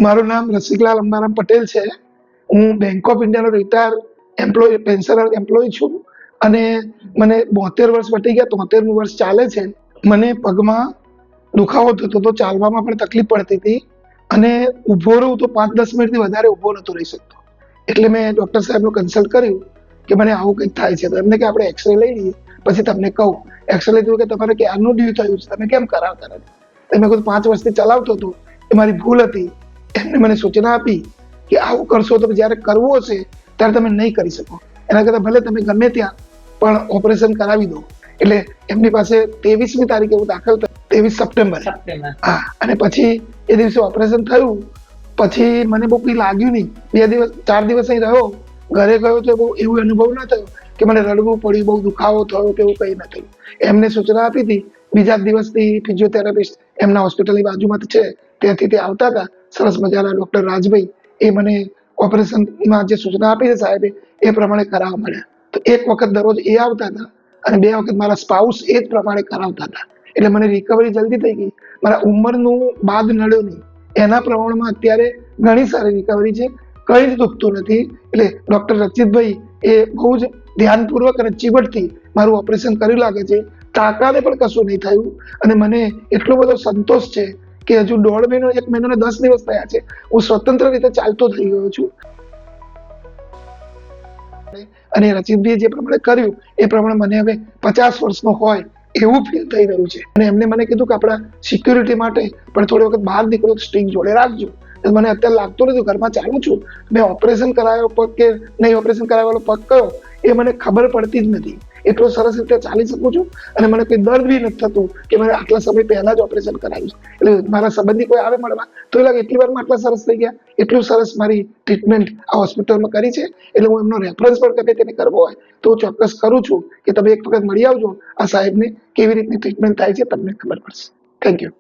મારું નામ રસિકલાલ અંબારામ પટેલ છે. હું બેંક ઓફ ઇન્ડિયાનો રિટાયર એમ્પ્લોય પેન્શનર એમ્પ્લોય છું અને મને 72 વર્ષ વટી ગયા, 73મું વર્ષ ચાલે છે. મને પગમાં દુખાવો થતો હતો, ચાલવામાં પણ તકલીફ પડતી હતી અને ઊભો રહું તો 5-10 મિનિટથી વધારે ઊભો નહોતો રહી શકતો. એટલે મેં ડૉક્ટર સાહેબનું કન્સલ્ટ કર્યું કે મને આવું કંઈક થાય છે. તો એમને કે આપણે એક્સરે લઈ લઈએ પછી તમને કહું. એક્સરે લીધું કે તમારે ક્યારનું ડ્યુ થયું છે, તમે કેમ કરાવતા નથી? મેં કીધું 5 વર્ષથી ચલાવતો હતો, એ મારી ભૂલ હતી. એમને મને સૂચના આપી કે આવું કરશો તો જ્યારે કરવું હશે ત્યારે તમે નહીં કરી શકો, એના કરતાં ભલે તમે ગમે ત્યાં પણ ઓપરેશન કરાવી દો. એટલે એમની પાસે 23મી તારીખે હું દાખલ થયો, 23 સપ્ટેમ્બર. હા, અને પછી એ દિવસે ઓપરેશન થયું. પછી મને બહુ કંઈ લાગ્યું નહીં. 2 દિવસ 4 દિવસ અહીં રહ્યો, ઘરે ગયો તો બહુ એવું અનુભવ ન થયો કે મને રડવું પડ્યું, બહુ દુખાવો થયો કે એવું કંઈ ન થયું. એમને સૂચના આપી હતી. બીજા દિવસથી ફિઝિયોથેરાપિસ્ટ એમના હોસ્પિટલની બાજુમાં છે ત્યાંથી તે આવતા હતા, સરસ મજાના ડૉક્ટર રાજભાઈ. એ મને ઓપરેશનમાં જે સૂચના આપી છે સાહેબે એ પ્રમાણે કરાવવા મળ્યા. તો એક વખત દરરોજ એ આવતા હતા અને 2 વખત મારા સ્પાઉસ એ જ પ્રમાણે કરાવતા હતા. એટલે મને રિકવરી જલ્દી થઈ ગઈ. મારા ઉંમરનું બાદ નડ્યો નહીં. એના પ્રમાણમાં અત્યારે ઘણી સારી રિકવરી છે, કંઈ જ દુખતું નથી. એટલે ડૉક્ટર રચિતભાઈ એ બહુ જ ધ્યાનપૂર્વક અને ચીવટથી મારું ઓપરેશન કર્યું લાગે છે. ટાંકાને પણ કશું નહીં થયું અને મને એટલો બધો સંતોષ છે કે હજુ 1.5 મહિનો 1 મહિનો ને 10 દિવસ થયા છે, હું સ્વતંત્ર રીતે ચાલતો થઈ ગયો છું. અને રચિતભાઈએ જે પ્રમાણે કર્યું એ પ્રમાણે મને હવે 50 વર્ષનો હોય એવું ફીલ થઈ રહ્યું છે. અને એમને મને કીધું કે આપણા સિક્યુરિટી માટે પણ થોડી વખત બહાર નીકળો તો સ્ટિંગ જોડે રાખજો. મને અત્યારે લાગતું નથી, ઘરમાં ચાલું છું. મેં ઓપરેશન કરાયો પગ કે નહીં ઓપરેશન કરાવેલો પગ કયો એ મને ખબર પડતી જ નથી. એટલો સરસ રીતે ચાલી શકું છું અને મને કોઈ દર્દ બી નથી થતું કે મને આટલા સમય પહેલા જ ઓપરેશન કરાવ્યું છે. એટલે મારા સંબંધી કોઈ આવે મળવા તો એ લાગે એટલી વારમાં આટલા સરસ થઈ ગયા. એટલું સરસ મારી ટ્રીટમેન્ટ આ હોસ્પિટલમાં કરી છે. એટલે હું એમનો રેફરન્સ પણ કદાચ તેને કરવો હોય તો હું ચોક્કસ કરું છું કે તમે એક વખત મળી આવજો આ સાહેબને, કેવી રીતની ટ્રીટમેન્ટ થાય છે તમને ખબર પડશે. Thank you.